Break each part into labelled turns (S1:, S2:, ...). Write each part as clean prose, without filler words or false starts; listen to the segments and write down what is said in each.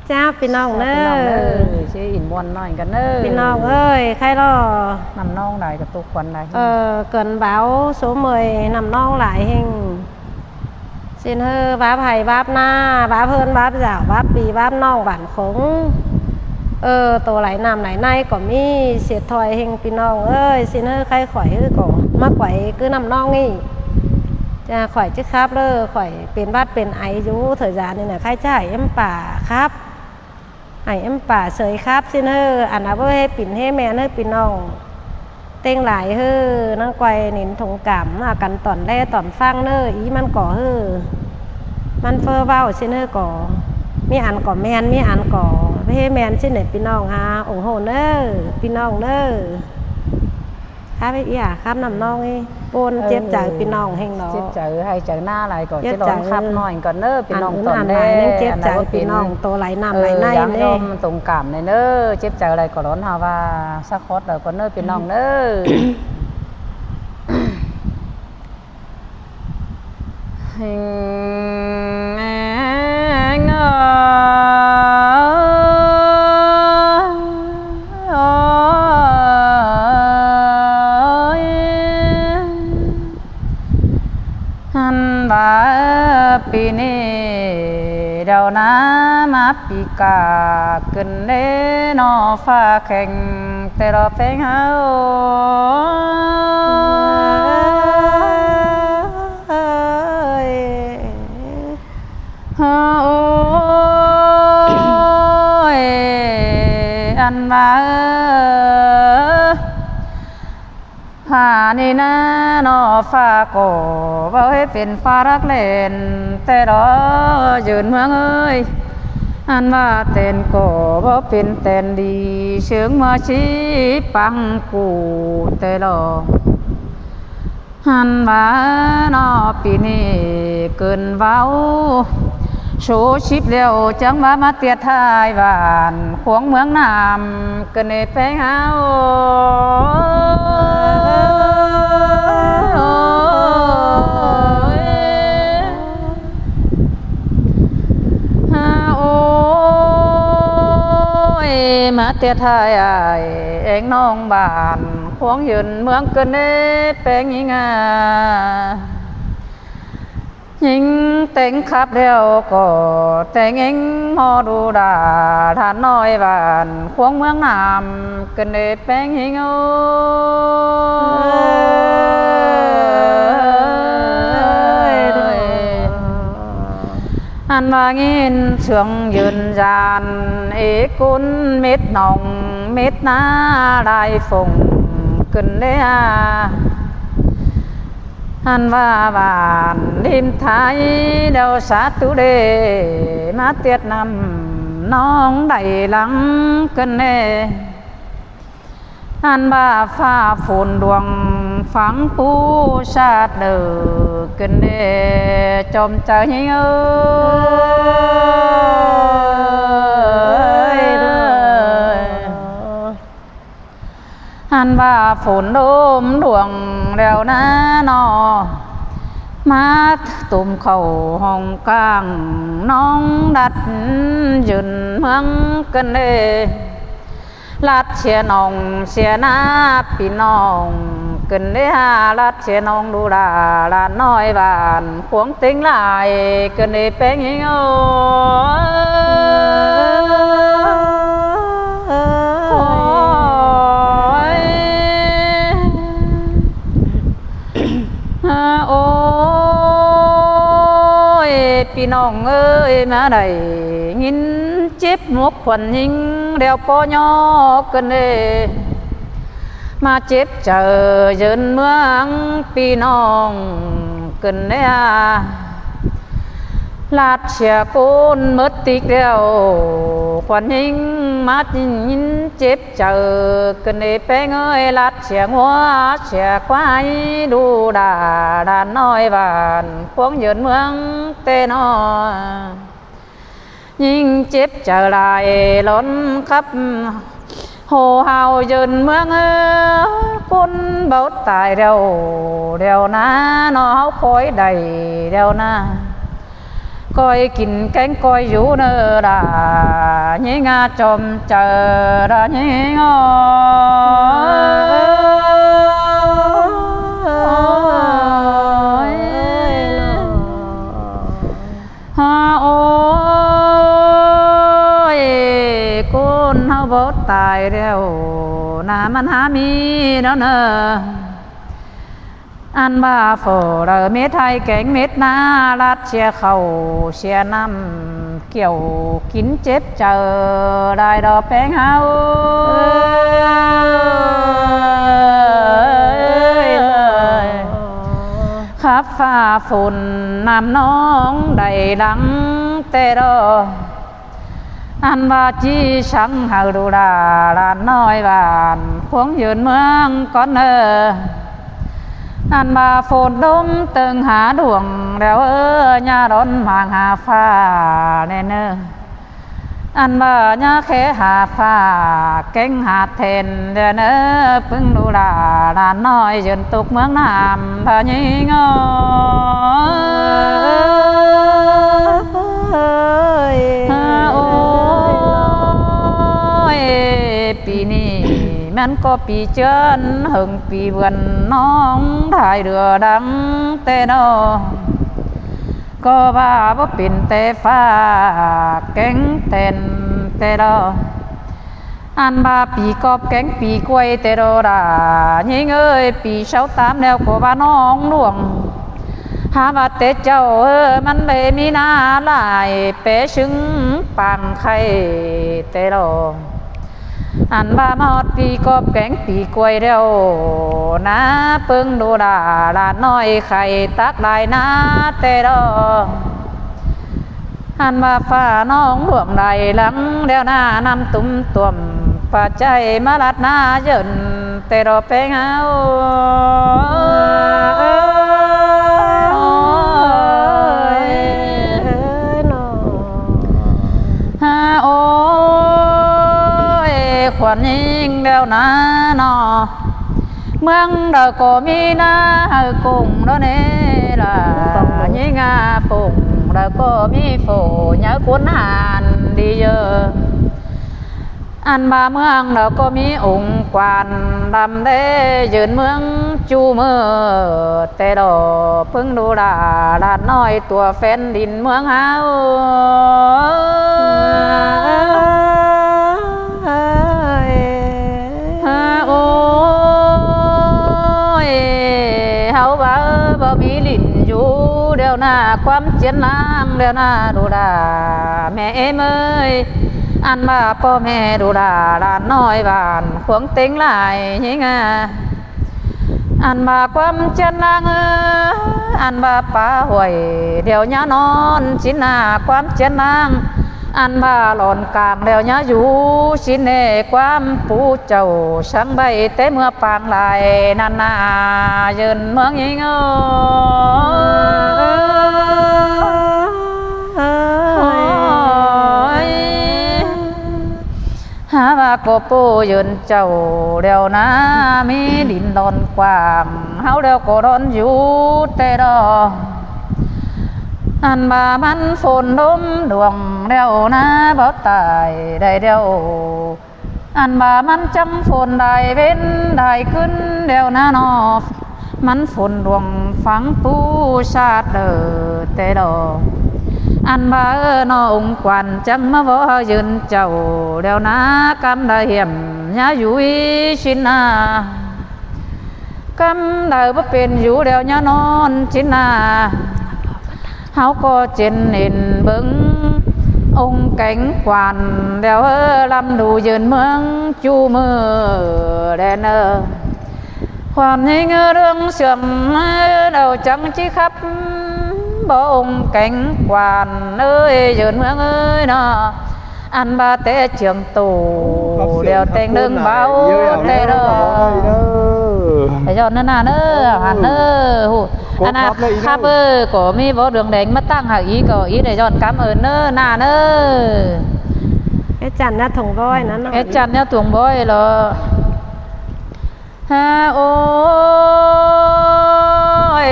S1: เจ้าพี่น้องเนอ
S2: ชื่ออินมวนน้อยกันเนอ
S1: พี่น้องเอ้ยใครร
S2: อนำน้องได้กับตุกควันได้
S1: เกินbáo số 10 nằm non lại hình xin hơ báp hay báp na báp hơn báp dạo báp bì báp non bản khống tổ lại nằm lại nay có mi xiết thoại hìnhพี่น้องเอ้ย xin hơ khai khỏi hư cổ mắc quẩy cứ nằm non ýจะข่อยจะครับเลยข่อยเป็นบาดเป็นไออยู่thời gianนี่นะใครจะให้เอ็มป่าครับให้เอ็มป่าเสยครับซิเนอร์อันนั้นให้ปิ่นให้แม่เนอร์ปิ่นน้องเต็งหลายเฮ้อนั่งไกวนินถงกำมากันตอนแรกตอนฟังเนอร์อีมันก่อเฮ้อมันเฟอร์เบ้าซิเนอร์ก่อมีอันก่อแมนมีอันก่อให้แมนซิเนอร์ปิ่นน้องฮะโอ้โหเนอร์ปิ่นน้องเนอร์ครับอีอ่ะครับนำน้องไอ้ปนเจ็บใจพี่น้องแห่งเนาะ
S2: เจ็บใจให้ใจหน้าอะไรก่อนจะลองขับหน่อยก่อนเนอพี่น้องตอนแรก
S1: เจ็บใจพี่น้องโตไหลน้ำไหลใน
S2: เน่ตรงกามในเนอเจ็บใจอะไรก่อนร้อนฮาว่าสักคอดเลยก่อนเนอพี่น้องเนปีนี้เดาน้ำมาปีกาเกินเล่นอฟ้าแข็งแต่เราเป็นเฮาโอ้ยอันมาผ่านี่นะนอฟ้าก็ว่าให้เป็นฟ้ารักเล่นแต่รอยืนเมืองเอ้ยอันว่าเต้นก็ว่าเป็นเต้นดีเชิงมาชี้ปังกูแต่รออันว่านอปีนี้เกินเว้าโชชิบเร็วจังว่ามาเตียทายบ้านขวงเมืองน้ำเกินในแปลงเฮามาเตียทายเองน้องบ้านขวงยืนเมืองเกินในแปลงยิงยิงแต่งขับเดียวก็แต่งเองมอดูดาท่านน้อยบ้านขวงเมืองน้ำกันเดแป้งหิงอันว่างินเชื่องยืนยานเอกุนเม็ดหนองเม็ดหน้าลายฝงกันเดียอันว่าบ้านริมไทยเดาสาตุเดมาเตียดนำน้องได้หลังกันเนอันว่าฟ้าฝนดวงฝังปูชาติเดอกันเนจอมใจเอ้ยอันว่าฝนโดมดวงเร็วนะนอมาตุ่มเข่าห้องกลางน้องดัดยืนเมืองกันเดลัดเชียน้องเชียนาพี่น้องกันเดฮาลัดเชียน้องดูดาลาน้อยบ้านขวงติ้งลายกันเดแป้งหิงโอ้ยพี่น้องเอ้ยมาได้ยินเจ็บหมกขวัญยิงเดียวปอยอกันเดมาเจ็บเจอเยินเมืองพี่น้องกันเดลาดเชียกูนมดติกเดียวขวัญยิงมายินเจ็บเจอกันเดแป้งเอ้ยลาดเชียงัวเชียควายดูดาดานน้อยบ้านขวงเยินเมืองเตนอยิ่งเจ็บเจอลายล้นครับโหเฮาเยินเมืองคนเบาตายเดียวนะน้อคอยใดเดียวนะ ก coi kín cánh coi rú nơ đà nhí nga chôm chờ đà nhí ngô ha ôi côn hao bốt tài đeo nà man há mi đó nơ ăn ba phở đờ mết hay cánh mết na lát chia khẩu chia năm kiểu kín chép chờ đài đò bén hao khắp pha phùn nam nón đầy đắng tê đô ăn ba chi sáng hào đồ đà là nói bàn khuống dường mương con nơ ăn ba phồn đông từng há đuồng đèo nhà đón hoàng hà pha nên nơ ăn ba nhà khé hà pha cánh hạt thèn đèn nơ bưng đồ đà là nói dường tục mương nam bà nhí ngôปีนี้มันก็ปีเจินหึงปีเวันน้องถ่ายเรือดังแต่นอก็ว่าบ่เป็นแต่ฟ้าแก๊งเต้นแต่ดออันบาปีกอบแก๊งปีกล้วยแต่ดอดายิงเอ้ยปีเช้าตามแนวก็ว่าน้องหลวงหาว่าแต่เจ้ามันเลยมีหน้าลายเปซึ้งปางไข่แต่ดออันบามอดปีกอบแกงปีกล้วยเดียวนะปึ้งดูดาลาน้อยไข่ตักได้นะแต่ดออันบาฟ้าน้องหลวงใดหลังเดียวหน้านำตุ้มตุ่มปัจจัยมาลัดหน้าเยินแต่ดอแปงเอาขวัญยิงเดียวนะนอเมืองเราก็มีนากุ้งแล้วเนี่ยล่ะยิงอาปุ่งเราก็มีโฟยากุนหานดีเยอะอันมาเมืองเราก็มีองค์กวานดำเดยืนเมืองจูเมื่อแต่ดอเพิ่งดูดาลาดน้อยตัวแฟนดินเมืองเฮาบ่มีลิ้นอยู่เดียวหน้าความเจียนนางเดียวหน้าดูดาแม่เอ้ยอันว่าพ่อแม่ดูดาหลานน้อยบ้านขวงเต็งหลายยิงอันว่าความเจียนนางอันว่าป่าหวยเดียวญานอนชินหน้าความเจียนนางอันว่าหลอนกลางเดียวญาอยู่ชินเนความปูเจ้าช่างใบเต้เมื่อปางลายนานายืนเมืองยิงหาว่าโกปูยืนเจ้าเดียวนะมีดินดอนกว้างเฮาเดียวก็ดอนอยู่แต่ดออันบ่ามันฝนลมดวงเดียวนะบ่ตายได้เดียวอันบ่ามันจังฝนได้เว้นได้ขึ้นเดียวนะนอมันฝนดวงฝังปูชาติเด้อแต่ดออันบ่านอองควันจังมาบ่ยืนเจ้าเดียวนะกำได้เหี่ยมยาอยู่ชินนากำได้บ่เป็นอยู่เดียวยานอนชินนาเฮาก็เจนเห็นเบิ่งองค์แก่งกวานเดียวลำดูยืนเมืองจูมือแดนความยิ่งเรื่องเสื่อมเดาจังchỉ khắpบ่องค์แก่งกวานเอ้ยยืนเมืองเอ้ยเนาะอันบาเตเชียงตู่เดียวแต่งเรื่องเบาแต่เด้อแต่ย้อนนั่นน่ะเด้อหันเด้ออันน่ะครับก็มีบ่เรื่องแดงมาตั้งหาอีก็อีได้ย้อนcảm ơnเด้อน่ะเด้อ
S1: ไอ้จันน่ะถุงร้อยนั่นน่ะ
S2: ไอ้จันเนี่ยถุงร้อยเหรอฮะโอ้ย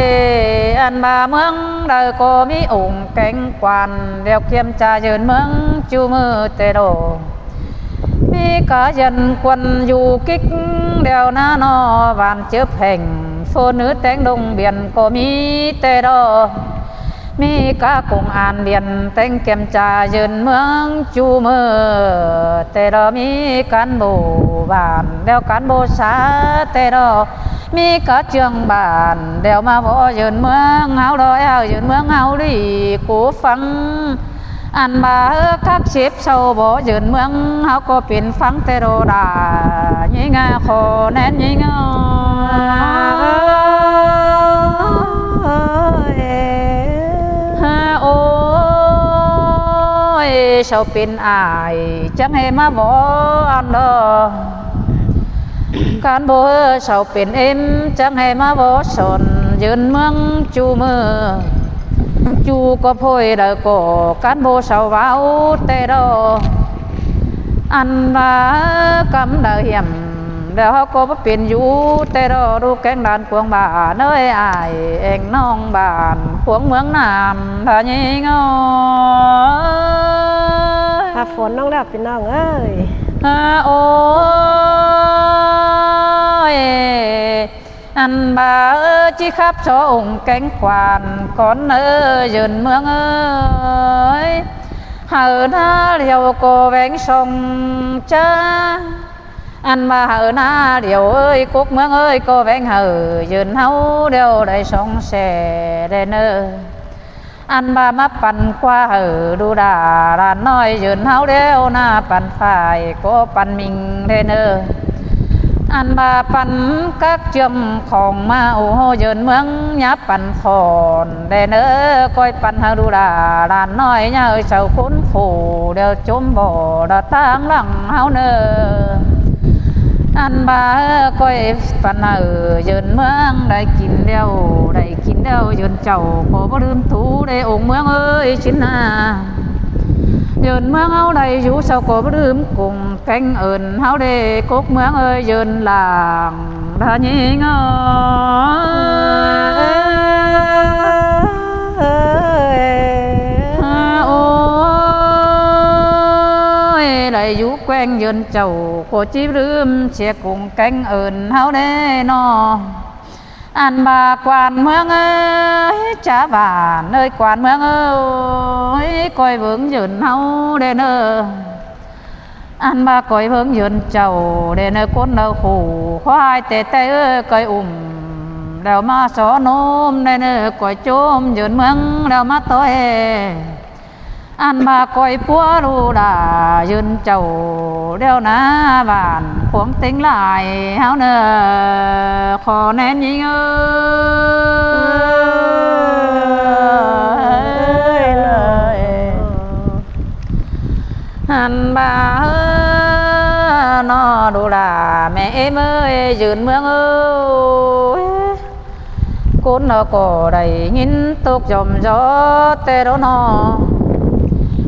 S2: อันบ่าเมือง đời có mi ủng cánh quan đeo kiếm trà dơn mương chu mơ tê đồ mi cả dân quân du kích đeo na no vàn chớp hành phụ nữ tén đông biển có mi tê đồ mi cả cùng an biển tén kiếm trà dơn mương chu mơ tê đồ mi cán bộ bản đeo cán bộ xã tê đồ mi cả trường bản đeo mà võ dơn mương áo đôi áo dơn mương áo đi cố phăng anh bà các xếp sâu bỏ dơn mương áo có biển phăng tê đồ đà nhí ngà khổ nén nhí ngà ôi sao biển ai chẳng hề mà võ anh đó cán bộ sao biển em chẳng hề mà võ sồn dơn mương chu mơ chu có phôi đời cổ cán bộ sao vào tê đô anh bà cắm đời hiểm đeo có bất biển du tê đô đu cánh đàn cuồng bà nơi ai anh nong bàn cuồng mương nam thà nhí ngô
S1: ฝนน้องดับพี่น้องเอ้ย
S2: ôi anh bà ơi chỉ khắp cho ủng cánh quan con ơi dần mương ơi hờ na liều cô vén sông cha anh bà hờ na liều ơi cúc mương ơi cô vén hờ dần hấu đều đầy sông xe đền ơi anh bà máปั่นqua hờ đu đà là nói dần háo đeo naปั่นphải cóปั่นmình đền ơi anh bàปั่น các châm khòng ma ô dần mương nháปั่น khòn đền ơi coiปั่นhờ đu đà là nói nhớ sầu khốn khổ đều chôm bỏ đã tang lặng háo nơ anh bà coiปั่นdần mương đại kín đeo dần chầu có bao đêm thú để ủng mương ơi chín à dần mương áo đầy rú sao có bao đêm cùng cánh ơn áo đề cốt mương ơi dần làng đã nhí ngơ ôi đầy rú quen dần chầu có chí đêm sẽ cùng cánh ơn áo đề no anh bà quan mương ơi cha bà nơi quan mương ơi coi vướng dần hấu đền ơi anh bà coi vướng dần chầu đền ơi cốt nâu khổ khoai tê tê ơi coi đeo má xó nôm đền ơi coi chôm dần mương đeo má tối anh bà coi pua đu đà dần chầu đeo ná bàn khuống tính lại háo nơ khó nén nhí ơi anh bà nó đu đà mẹ em ơi dần mương ơi cốt nó cổ đầy nghìn tục dòm gió tê đó nó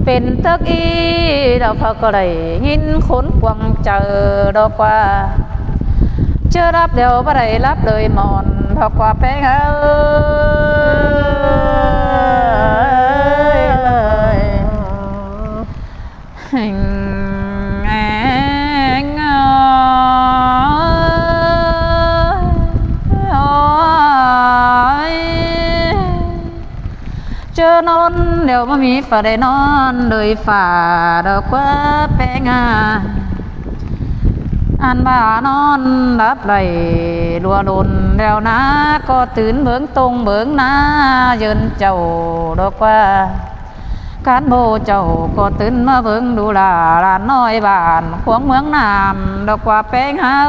S2: เป็นtức y đạo Phật có đầy nghìn khốn quăng chờ đó qua chưa đáp đều bắt đầy lắp đời mòn hoặc qua bé ơi hình anh ơi chưa non đều mà mi phà để non đời phà đó quá bé nga anh bà non đáp đầy đùa đồn đeo ná có tűn bướng tung bướng ná dần chầu đó qua cán bộ chầu có tűn mà vướng đu là nói bàn khuống mướng nam đó qua bé nga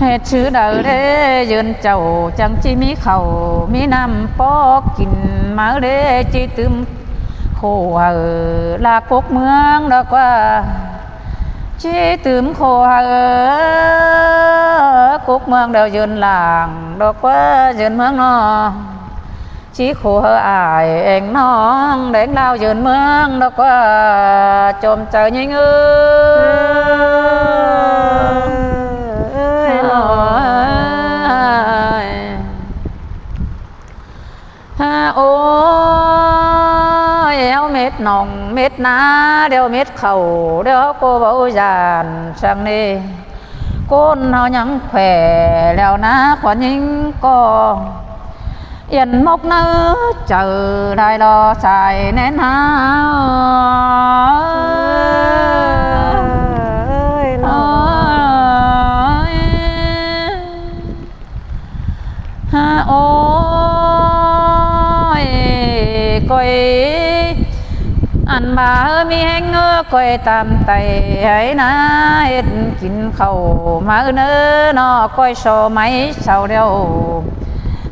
S2: hết chữ đời đế dần chầu chẳng chi mi khẩu mi nằm po kín máu đế chi tươm khổ hờ là cốt mương đó qua chi tươm khổ hờ cốt mương đều dần làng đó qua dần mương nó chỉ khổ hờ ai anh non đánh lao dần mương đó qua chôm chờ nhanh ơi โอ้ยเอาเม็ดหนองเม็ดนาเดี๋ยวเม็ดเข่าเดี๋ยวโกเบาจานช่างนี่ก้นเฮายังแขวแล้วนะขวัญยิงก็ยันมกเนื้อเจอได้รอใส่แน่นหาโอ้ยก้อยอันบ่ามีแห้งเงือก้อยตามไตให้นาเฮ็ดกินข้าวมาเนื้อนอก้อยโซไหมเศร้าเดียว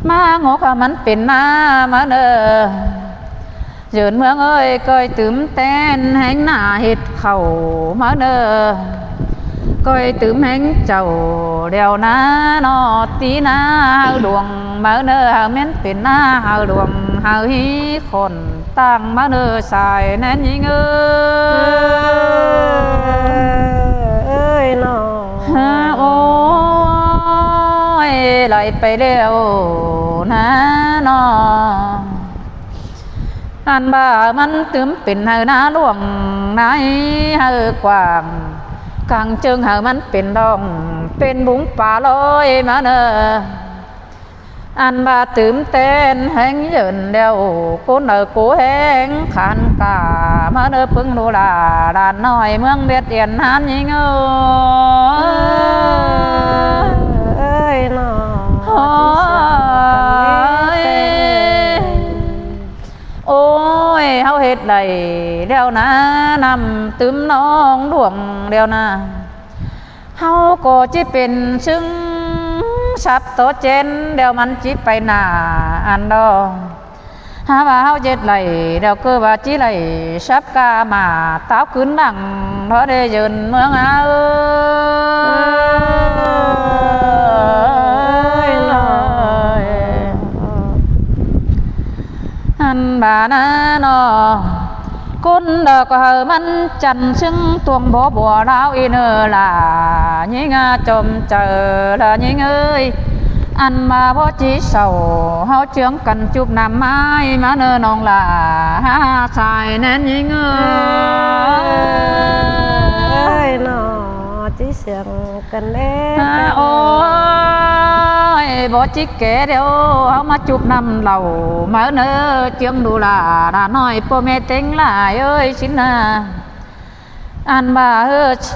S2: มางกมันเป็นมามาเด้อยืนเมืองเอ้ยก้อยตื่มเต้นแห้งหน้าเฮ็ดข้าวมาเด้อก้อยตื่มแห้งเจ้าเดียวนะนอตีนาดวงมาเด้อแม่นเป็นหน้าหาดวงหาฮีคนตั้งมาเด้อสายแน่นยิงเอ้ย
S1: น้อ
S2: โอ้ยไหลไปเร็วนะนออันบ่ามันตื่มเป็นเฮาหน้าหลวงไหนเฮากว้างกลางจึงเฮามันเป็นดองเป็นบุ้งป่าลอยมาเด้ออันบ่าตื่มเต้นแห้งเยินเดียวกูเนอกูแห้งขันกามาเด้อพึ่งดูลาดานน้อยเมืองเบียดเอียนหันยิงเอ้ย
S1: น้อ
S2: โอ้ยเฮาเฮ็ดได้เดี๋ยวนะนำตื้มน้องดวงเดี๋ยวนะเฮาก็จิเป็นซึ่งสับโตเจนเดี๋ยวมันจิไปหน้าอันดอหาว่าเฮาเจ็ดไหลเดี๋ยวคือว่าจิไหลสับกามาเต้าขึ้นดังเพราะได้ยืนเมืองอาอันบานาโนคุณดอกเฮมันจันซึ่งตวงบ่บัวดาวอีเนอล่ะยิงจมเจอละยิงเอ้ยอันมาบ่จีเศร้าเฮาเจืองกันจุบน้ำไม้มาเนอน้องล่ะหาสายแน่นยิงเอ้
S1: ยน้อจีเสียงกันแน่
S2: โอ้ยบ่จิกแก่เดี๋ยวเฮามาจุบน้ำเหล่ามาเนอเจืองดูล่ะด่าน้อยพ่อแม่เต็งหลายเอ้ยชินนาอันบ่า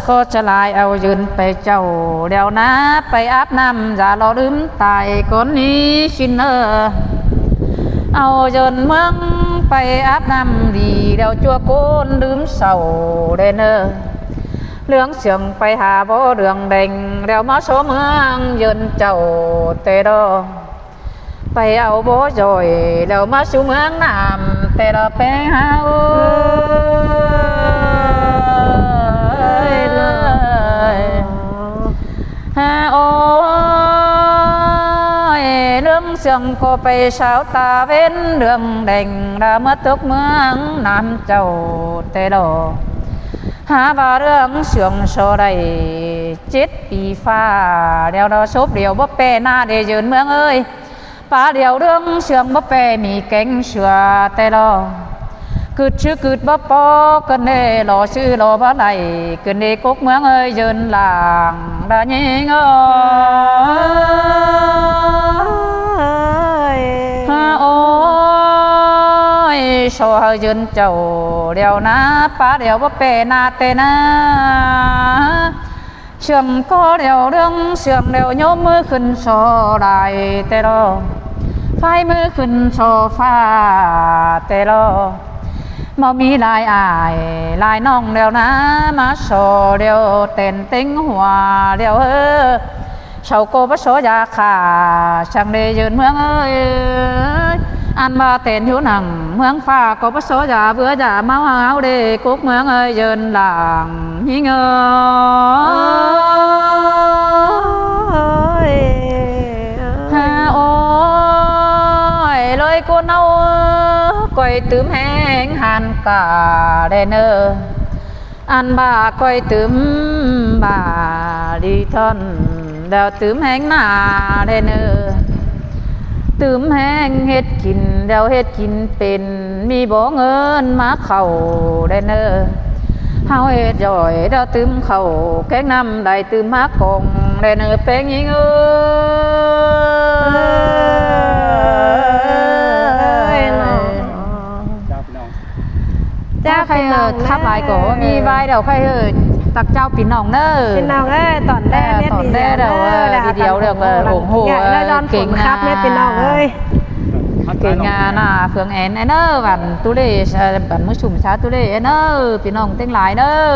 S2: ก็จะลายเอายืนไปเจ้าเดี๋ยวนะไปอาบน้ำอย่ารอลืมตายคนนี้ชินเนอเอาเยินเมืองไปอาบน้ำดีเดี๋ยวจัวโกนลืมเศร้าเดนเนอเรื่องเสียงไปหาบ่เรื่องเด่งเดี๋ยวมาโซเมืองยืนเจ้าเตดอไปเอาบ่จอยเดี๋ยวมาสู่เมืองน้ำเตดอไปหาโอ้ยเรื่องเสียงก็ไปสาวตาเว้นเรื่องเด่งรามาตกเมืองน้ำเจ้าเตดอหาว่าเรื่องเสียงโซได้7 ปีฟ้าเดี๋ยวเราซบเดียวบ่เปหน้าได้ยืนเมืองเอ้ยป่าเดียวเรื่องเสียงบ่เปมีเก่งเชื่อแต่รอคืดชื่อคืดบ่ปอกันเน่รอชื่อรอบ่ไหลกันเน่กกเมืองเอ้ยยืนหลังได้ยิงโอ้ยโซเฮยืนเจ้าเดียวนะป้าเดียวบ่เปนาเตนะเชื่อมก็เดียวเรื่องเชื่อมเดียวโยมมือขึ้นโซได้แต่รอไฟมือขึ้นโซฟ้าแต่รอบ่มีลายอายลายน้องเดียวนะมาโซเดียวเต้นติ้งหัวเดียวเฉาโกบ่โซยาขาช่างได้ยืนเมืองเอ้ยอันมาเต้นอยู่หนังเมืองฟ้าก็บ่โซยาเบื่อยาเมาหาวเด้กุกเมืองเอ้ยยืนหลังหิงโอ้ยเลยกูเอาก้อยตื้มแห้งหันกาได้เนออันบ่าก้อยตื้มบ่าดีทอน ดาวตื้มแห้งหน้าได้เนอตื้มแห้งเฮ็ดกินดาวเฮ็ดกินเป็นมีบ่เงินมาเข้าได้เนอเฮาเฮ็ดย่อยดาวตื้มเข้าแกงน้ำได้ตื้มมากองได้เนอแป้งยิงเอ้ย
S1: เจ้า
S2: ใคร
S1: พี่น้อง
S2: ทับหลายก็มีใบเดี๋ยวใครตักเจ้าปีน้องเนอ
S1: พี่น้องเอ้ยตอนแรกเนี่ย
S2: ตอนแรกเดี๋ยวทีเดียวเดี๋ยวก็โอ้โห
S1: ได้ดอนฝ
S2: เก่
S1: น
S2: ง
S1: ครับเนี่ย
S2: นะ
S1: พี่น้องเอ้ย
S2: เก่งงานน่ะเฟืองแอนเนอร์บันตุเล่บันมือชุ่มชาตุเล่เนอร์พี่น้องเต็งหลายเนอ